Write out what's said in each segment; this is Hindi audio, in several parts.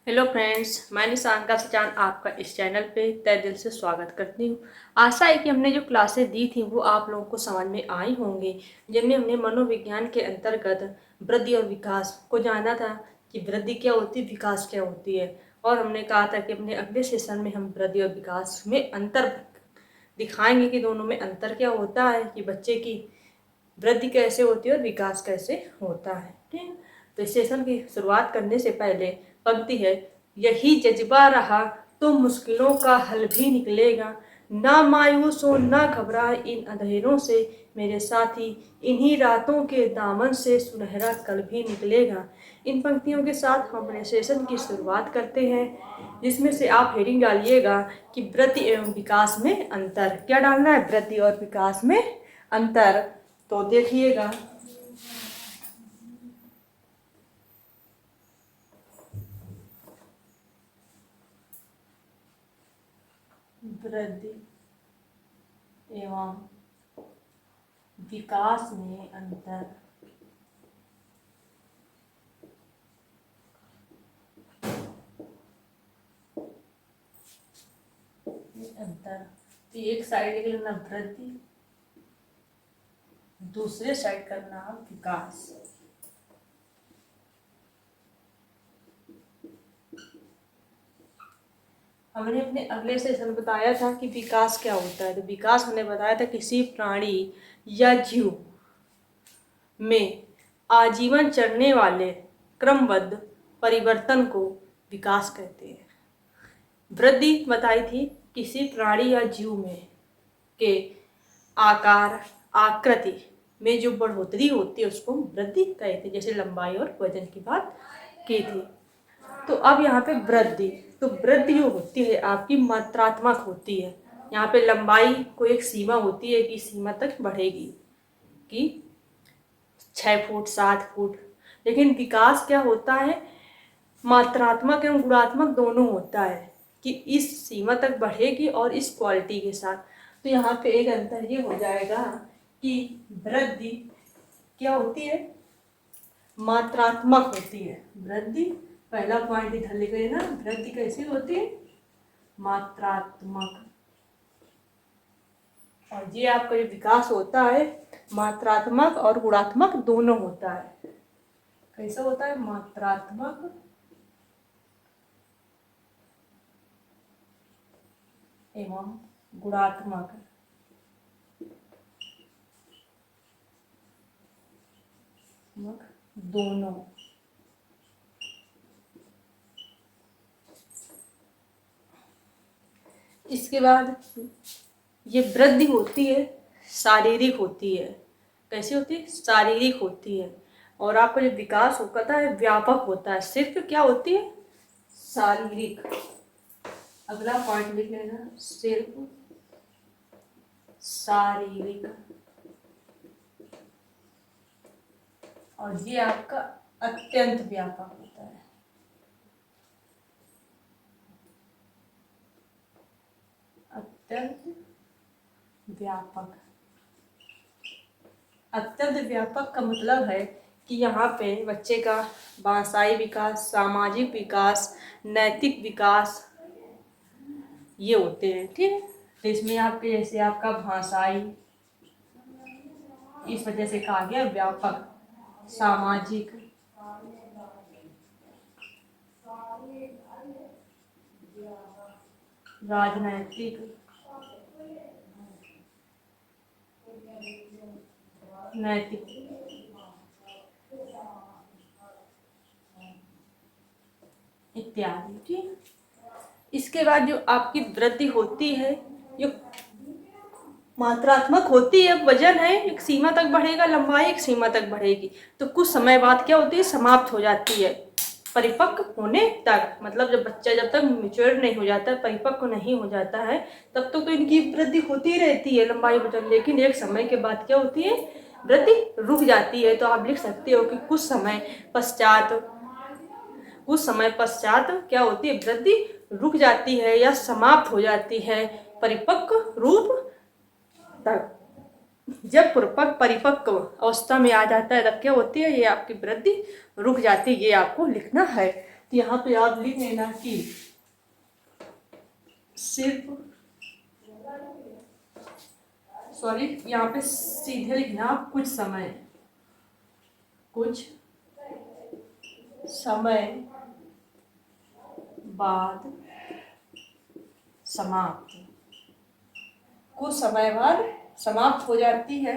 हेलो फ्रेंड्स, मैं निशांका सचान आपका इस चैनल पे तहे दिल से स्वागत करती हूँ। आशा है कि हमने जो क्लासें दी थी वो आप लोगों को समझ में आई होंगी, जिनमें हमने मनोविज्ञान के अंतर्गत वृद्धि और विकास को जाना था कि वृद्धि क्या होती है, विकास क्या होती है। और हमने कहा था कि अपने अगले सेशन में हम वृद्धि और विकास में अंतर दिखाएंगे कि दोनों में अंतर क्या होता है, कि बच्चे की वृद्धि कैसे होती है और विकास कैसे होता है। ठीक है, तो इस सेशन की शुरुआत करने से पहले पंक्ति है, यही जज्बा रहा तो मुश्किलों का हल भी निकलेगा। ना मायूस हो ना घबराए इन अंधेरों से मेरे साथी, इन्हीं रातों के दामन से सुनहरा कल भी निकलेगा। इन पंक्तियों के साथ हम अपने सेशन की शुरुआत करते हैं, जिसमें से आप हेडिंग डालिएगा कि वृद्धि एवं विकास में अंतर। क्या डालना है? वृद्धि और विकास में अंतर। तो देखिएगा, वृद्धि एवं विकास में अंतर। अंतर तो एक साइड लिख लेना वृद्धि, दूसरे साइड का नाम विकास। हमने अपने अगले सेशन बताया था कि विकास क्या होता है। तो विकास हमने बताया था किसी प्राणी या जीव में आजीवन चलने वाले क्रमबद्ध परिवर्तन को विकास कहते हैं। वृद्धि बताई थी किसी प्राणी या जीव में के आकार आकृति में जो बढ़ोतरी होती है उसको वृद्धि कहते हैं, जैसे लंबाई और वजन की बात की थी। तो अब यहाँ पे वृद्धि, तो वृद्धि जो होती है आपकी मात्रात्मक होती है। यहाँ पे लंबाई को एक सीमा होती है कि सीमा तक बढ़ेगी, कि 6 फुट 7 फुट। लेकिन विकास क्या होता है? मात्रात्मक एवं गुणात्मक दोनों होता है, कि इस सीमा तक बढ़ेगी और इस क्वालिटी के साथ। तो यहाँ पे एक अंतर ये हो जाएगा कि वृद्धि क्या होती है? मात्रात्मक होती है। वृद्धि पहला पॉइंट इधर लिख लेना, वृद्धि कैसी होती है? मात्रात्मक। और ये आपका जो विकास होता है मात्रात्मक और गुणात्मक दोनों होता है। कैसा होता है? मात्रात्मक एवं गुणात्मक। दोनों। इसके बाद ये वृद्धि होती है शारीरिक होती है। कैसी होती है? शारीरिक होती है। और आपका जो विकास होता है व्यापक होता है। सिर्फ क्या होती है? शारीरिक। अगला पॉइंट लिख लेना, सिर्फ शारीरिक। और ये आपका अत्यंत व्यापक होता है। अत्यंत व्यापक। अत्यंत व्यापक का मतलब है कि यहाँ पे बच्चे का भाषाई विकास, सामाजिक विकास, नैतिक विकास ये होते हैं। ठीक है, तो इसमें आपके जैसे आपका भाषाई, इस वजह से कहा गया व्यापक। सामाजिक, राजनैतिक, नैतिक इत्यादि। ठीक, इसके बाद जो आपकी वृद्धि होती है जो मात्रात्मक होती है, वजन है, एक सीमा तक बढ़ेगा, लंबाई एक सीमा तक बढ़ेगी। तो कुछ समय बाद क्या होती है? समाप्त हो जाती है परिपक्व होने तक। मतलब जब बच्चा जब तक मेच्योर नहीं हो जाता है, परिपक्व नहीं हो जाता है, तब तक तो इनकी वृद्धि होती रहती है, लंबाई वजन। लेकिन एक समय के बाद क्या होती है? वृद्धि रुक जाती है। तो आप लिख सकते हो कि कुछ समय पश्चात क्या होती है? वृद्धि रुक जाती है या समाप्त हो जाती है परिपक्व रूप तक। जब परिपक्व अवस्था में आ जाता है तब क्या होती है? ये आपकी वृद्धि रुक जाती है। ये आपको लिखना है। तो यहाँ पे आप लिख लेना कि सिर्फ, सॉरी यहाँ पे सीधे लिखना कुछ समय बाद समाप्त, कुछ समय बाद समाप्त हो जाती है,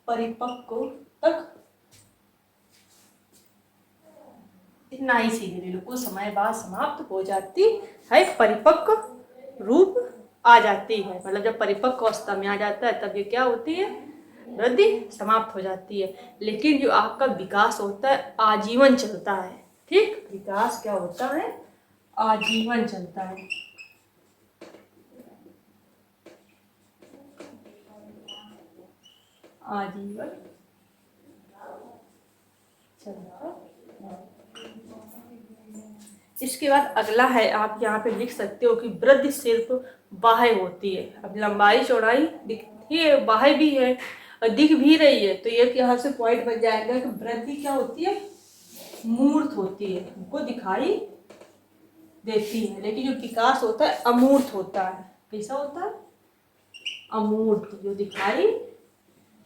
परिपक्व तक। इतना ही सीधे ले लो, कुछ समय बाद समाप्त हो जाती है, परिपक्व रूप आ जाती है। मतलब जब परिपक्व अवस्था में आ जाता है तब ये क्या होती है, वृद्धि समाप्त हो जाती है। लेकिन जो आपका विकास होता है आजीवन चलता है। ठीक, विकास क्या होता है, आजीवन चलता है। आजीवन चलता है। इसके बाद अगला है, आप यहाँ पे लिख सकते हो कि वृद्धि सिर्फ बाह्य होती है। अब लंबाई चौड़ाई दिखती है, बाह्य भी है और दिख भी रही है, तो ये यहाँ से पॉइंट बन जाएगा कि वृद्धि क्या होती है, मूर्त होती है, हमको दिखाई देती है। लेकिन जो विकास होता है अमूर्त होता है। कैसा होता है, अमूर्त, जो दिखाई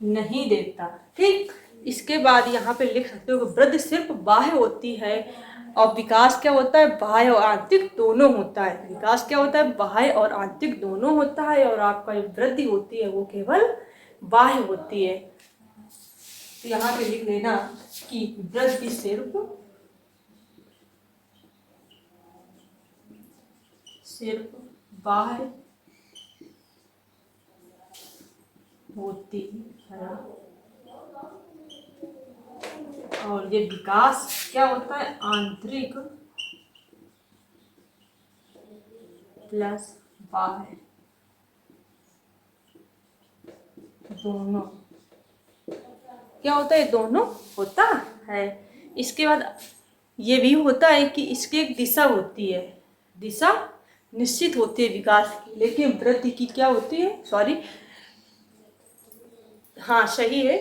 नहीं देता। ठीक, इसके बाद यहाँ पे लिख सकते हो कि वृद्धि सिर्फ बाह्य होती है और विकास क्या होता है, बाह्य और आंतरिक दोनों होता है। विकास क्या होता है, बाह्य और आंतरिक दोनों होता है, और आपका जो वृद्धि होती है वो केवल बाह्य होती है। तो यहाँ पे लिख लेना कि वृद्धि सिर्फ बाह्य होती है और ये विकास क्या होता है, आंतरिक प्लस बाह्य दोनों क्या होता है, दोनों होता है। इसके बाद ये भी होता है कि इसकी एक दिशा होती है, दिशा निश्चित होती है विकास की, लेकिन वृद्धि की क्या होती है, सॉरी हाँ सही है,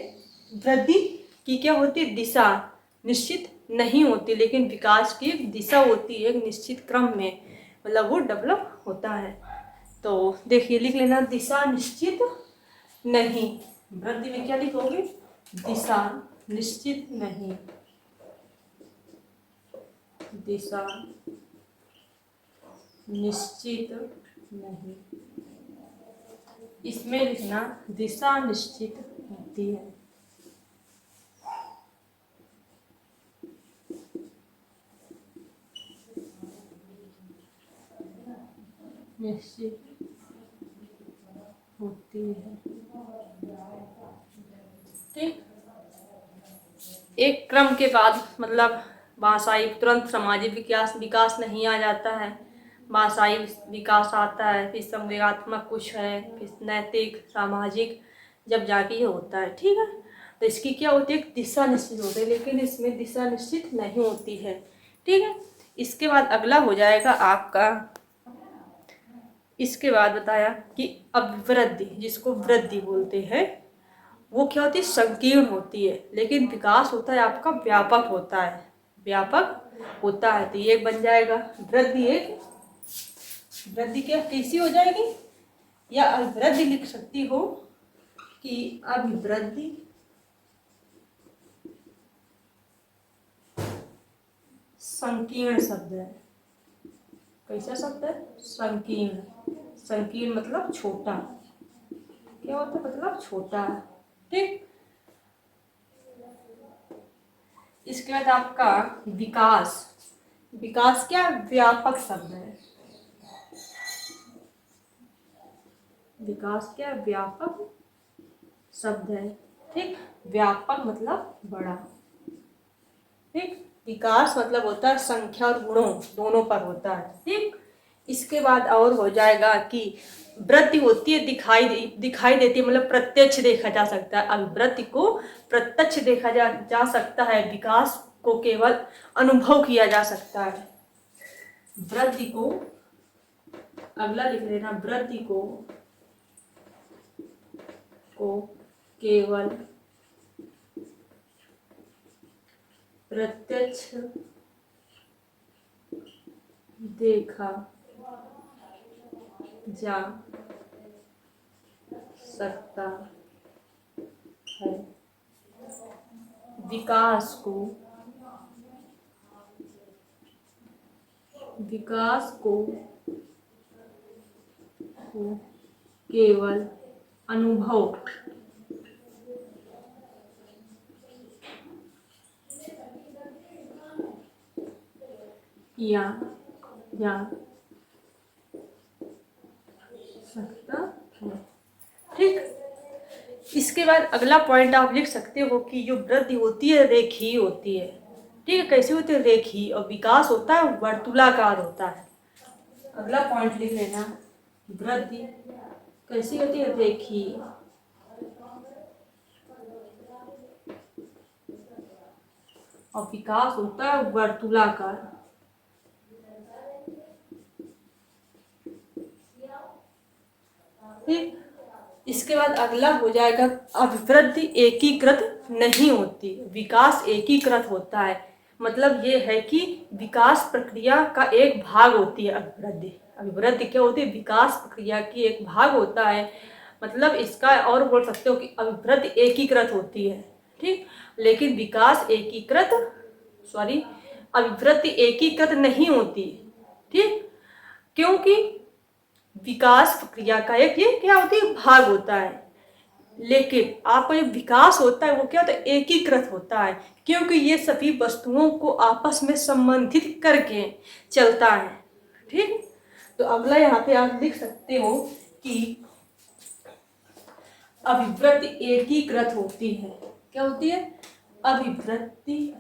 वृद्धि की क्या होती है, दिशा निश्चित नहीं होती, लेकिन विकास की एक दिशा होती है, एक निश्चित क्रम में, मतलब वो डेवलप होता है। तो देखिए लिख लेना, दिशा निश्चित नहीं, वृद्धि में क्या लिखोगे, दिशा निश्चित नहीं, दिशा निश्चित नहीं, इसमें लिखना दिशा निश्चित होती है। निश्चित होती है। ठीक, एक क्रम के बाद मतलब भाषाई तुरंत सामाजिक विकास नहीं आ जाता है, भाषाई विकास आता है, फिर संवेगात्मक कुछ है, फिर नैतिक सामाजिक, जब जाके ये होता है। ठीक है, तो इसकी क्या होती है, दिशा निश्चित होती है, लेकिन इसमें दिशा निश्चित नहीं होती है। ठीक है, इसके बाद अगला हो जाएगा आपका, इसके बाद बताया कि अब वृद्धि, जिसको वृद्धि बोलते हैं, वो क्या होती है, संकीर्ण होती है, लेकिन विकास होता है आपका व्यापक होता है, व्यापक होता है। तो ये बन जाएगा वृद्धि, एक वृद्धि क्या कैसी हो जाएगी, या अभिवृद्धि लिख सकती हो कि अभिवृद्धि संकीर्ण शब्द है। कैसा शब्द है, संकीर्ण, संकीर्ण मतलब छोटा, क्या होता है, मतलब छोटा। ठीक, इसके बाद आपका विकास, विकास क्या व्यापक शब्द है, विकास क्या व्यापक शब्द है। ठीक, व्यापक मतलब बड़ा। ठीक, विकास मतलब होता है संख्या और गुणों दोनों पर होता है। ठीक, इसके बाद और हो जाएगा कि वृद्धि होती है दिखाई देती है, मतलब प्रत्यक्ष देखा जा सकता है। अब वृद्धि को प्रत्यक्ष देखा जा सकता है, विकास को केवल अनुभव किया जा सकता है। वृद्धि को, अगला लिख लेना, वृद्धि को को केवल प्रत्यक्ष देखा जा सकता है। विकास को केवल अनुभव किया जा सकता है। ठीक, इसके बाद अगला पॉइंट आप लिख सकते हो कि जो वृद्धि होती है रेखीय होती है। ठीक है, कैसी होती है? रेखीय। और विकास होता है वर्तुलाकार होता है। अगला पॉइंट लिख लेना, वृद्धि कैसी होती है? रेखीय। और विकास होता है वर्तुलाकार। ठीक, इसके बाद अगला हो जाएगा अभिवृद्धि एकीकृत नहीं होती, विकास एकीकृत होता है। मतलब ये है कि विकास प्रक्रिया का एक भाग होती है अभिवृद्धि। अभिवृद्धि क्या होती है? विकास प्रक्रिया की एक भाग होता है। मतलब इसका और बोल सकते हो कि अभिवृद्धि एकीकृत होती है। ठीक, लेकिन विकास एकीकृत अभिवृद्धि एकीकृत नहीं होती। ठीक, क्योंकि विकास प्रक्रिया का एक ये क्या होती है? भाग होता है। लेकिन आपका जो विकास होता है वो क्या होता है? एकीकृत होता है, क्योंकि ये सभी वस्तुओं को आपस में संबंधित करके चलता है। ठीक, तो अगला यहाँ पे आप लिख सकते हो कि अभिवृद्धि एकीकृत होती है। क्या होती है? अभिवृद्धि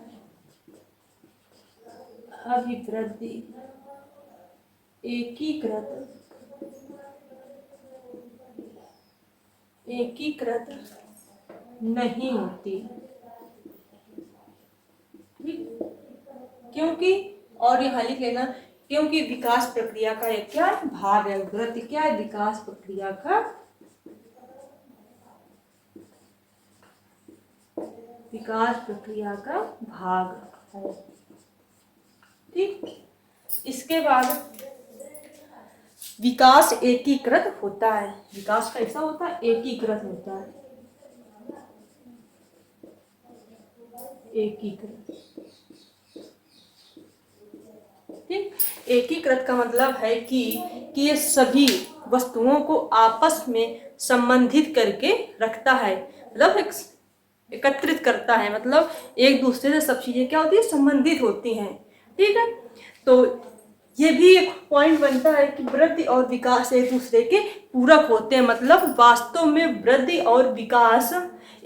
एकीकृत नहीं होती। ठीक, क्योंकि, और यहाँ लिख लेना, क्योंकि विकास प्रक्रिया का एक क्या भाग है। वृद्धि क्या है? विकास प्रक्रिया का भाग है। ठीक, इसके बाद विकास एकीकृत होता है। विकास कैसा होता है? एकीकृत होता है। एकीकृत। ठीक, एकीकृत का मतलब है कि ये सभी वस्तुओं को आपस में संबंधित करके रखता है। मतलब एकत्रित करता है। मतलब एक दूसरे से सब चीजें क्या होती है? संबंधित होती हैं। ठीक है, तो ये भी एक पॉइंट बनता है कि वृद्धि और विकास एक दूसरे के पूरक होते हैं। मतलब वास्तव में वृद्धि और विकास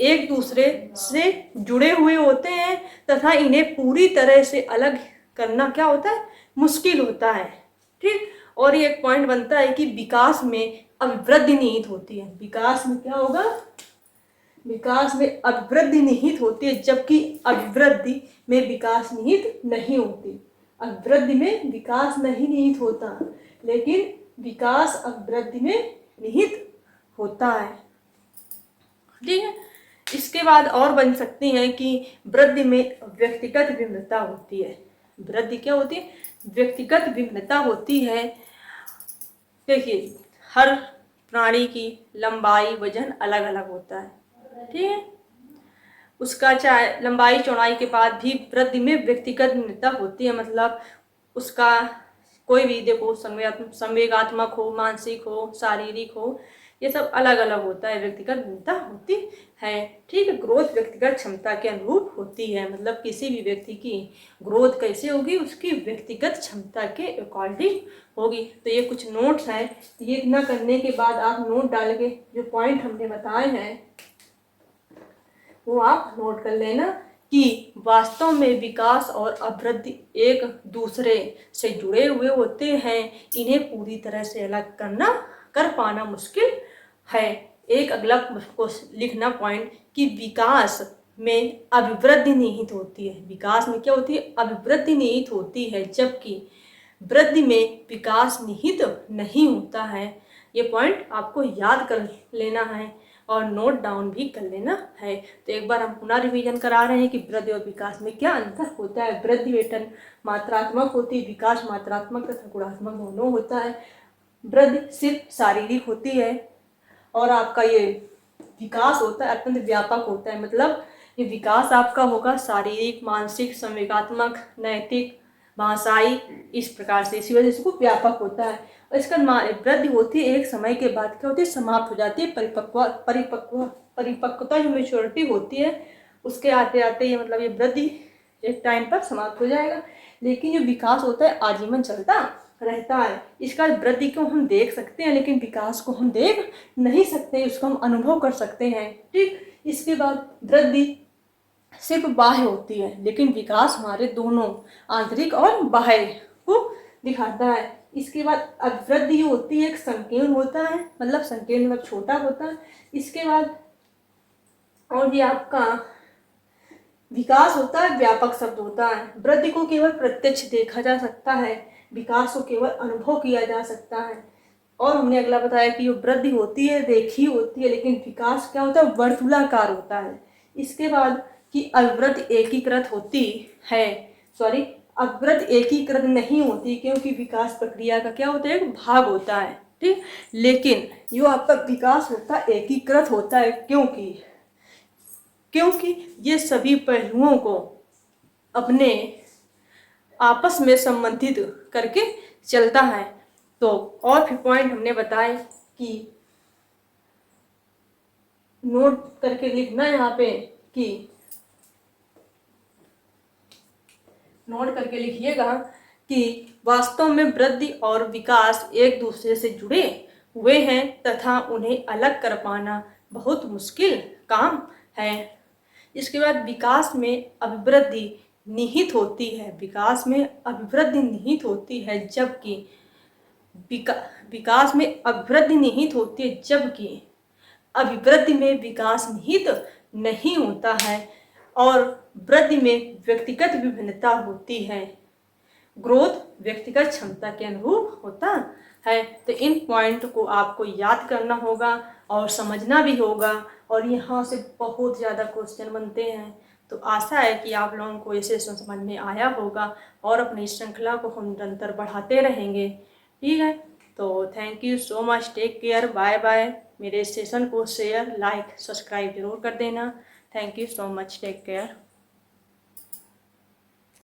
एक दूसरे से जुड़े हुए होते हैं तथा इन्हें पूरी तरह से अलग करना क्या होता है? मुश्किल होता है। ठीक, और ये एक पॉइंट बनता है कि विकास में अभिवृद्धि निहित होती है। विकास में क्या होगा? विकास में अभिवृद्धि निहित होती है, जबकि अभिवृद्धि में विकास निहित नहीं होती। अभिवृद्धि में विकास नहीं निहित होता, लेकिन विकास अभिवृद्धि में निहित होता है। ठीक है, इसके बाद और बन सकती है कि वृद्धि में व्यक्तिगत भिन्नता होती है। वृद्धि क्या होती है? व्यक्तिगत भिन्नता होती है। देखिए, हर प्राणी की लंबाई वजन अलग अलग होता है। ठीक है, उसका चाहे लंबाई चौड़ाई के बाद भी वृद्धि में व्यक्तिगत भिन्नता होती है। मतलब उसका कोई भी देखो, संवेगात्मक हो, मानसिक हो, शारीरिक हो, ये सब अलग अलग होता है। व्यक्तिगत भिन्नता होती है। ठीक है, ग्रोथ व्यक्तिगत क्षमता के अनुरूप होती है। मतलब किसी भी व्यक्ति की ग्रोथ कैसे होगी? उसकी व्यक्तिगत क्षमता के अकॉर्डिंग होगी। तो ये कुछ नोट्स हैं, ये इतना करने के बाद आप नोट डाल के जो पॉइंट हमने बताए हैं वो आप नोट कर लेना कि वास्तव में विकास और अभिवृद्धि एक दूसरे से जुड़े हुए होते हैं। इन्हें पूरी तरह से अलग कर पाना मुश्किल है। एक अगला को लिखना पॉइंट कि विकास में अभिवृद्धि निहित होती है। विकास में क्या होती है? अभिवृद्धि निहित होती है, जबकि वृद्धि में विकास निहित नहीं होता है। ये पॉइंट आपको याद कर लेना है। और नोट डाउन भी कर लेना है। तो एक बार हम पुनः रिवीजन करा रहे हैं कि वृद्धि और विकास में क्या अंतर होता है। वृद्धि वेतन मात्रात्मक होती है, विकास मात्रात्मक तथा गुणात्मक दोनों होता है। वृद्धि सिर्फ शारीरिक होती है और आपका ये विकास होता है अत्यंत व्यापक होता है। मतलब ये विकास आपका होगा शारीरिक, मानसिक, संवेगात्मक, नैतिक, भाषाई, इस प्रकार से, इसी वजह से इसको व्यापक होता है। और इसका वृद्धि होती है एक समय के बाद क्या होती है, समाप्त हो जाती है। परिपक्वता जो मेच्योरिटी होती है उसके आते आते ये मतलब ये वृद्धि एक टाइम पर समाप्त हो जाएगा। लेकिन जो विकास होता है आजीवन चलता रहता है। इसका वृद्धि को हम देख सकते हैं लेकिन विकास को हम देख नहीं सकते, उसको हम अनुभव कर सकते हैं। ठीक, इसके बाद वृद्धि सिर्फ बाह्य होती है लेकिन विकास हमारे दोनों आंतरिक और बाह्य को दिखाता है। इसके बाद अवृद्धि होती है एक संकीर्ण होता है, मतलब संकीर्ण मतलब छोटा होता है। इसके बाद और ये आपका विकास होता है व्यापक शब्द होता है। वृद्धि को केवल प्रत्यक्ष देखा जा सकता है, विकास को केवल अनुभव किया जा सकता है। और हमने अगला बताया कि जो वृद्धि होती है रेखीय होती है लेकिन विकास क्या होता है, वर्तुलाकार होता है। इसके बाद कि अवृद्धि एकीकृत होती है, अवृद्धि एकीकृत नहीं होती क्योंकि विकास प्रक्रिया का क्या होता है, एक भाग होता है। ठीक, लेकिन जो आपका विकास होता है एकीकृत होता है क्योंकि ये सभी पहलुओं को अपने आपस में संबंधित करके चलता है। तो और फिर पॉइंट हमने बताए कि नोट करके लिखना यहाँ पे कि नोट करके लिखिएगा कि वास्तव में वृद्धि और विकास एक दूसरे से जुड़े हुए हैं तथा उन्हें अलग कर पाना बहुत मुश्किल काम है। इसके बाद विकास में अभिवृद्धि निहित होती है, विकास में अभिवृद्धि निहित होती है जबकि विकास में अभिवृद्धि निहित होती है जबकि अभिवृद्धि में विकास निहित नहीं होता है। और वृद्धि में व्यक्तिगत विभिन्नता होती है, ग्रोथ व्यक्तिगत क्षमता के अनुरूप होता है। तो इन पॉइंट को आपको याद करना होगा और समझना भी होगा और यहाँ से बहुत ज़्यादा क्वेश्चन बनते हैं। तो आशा है कि आप लोगों को ये सेशन समझ में आया होगा और अपनी श्रृंखला को हम निरंतर बढ़ाते रहेंगे। ठीक है, तो thank you so much, take care, bye bye. मेरे सेशन को शेयर, लाइक, सब्सक्राइब जरूर कर देना। Thank you so much, take care.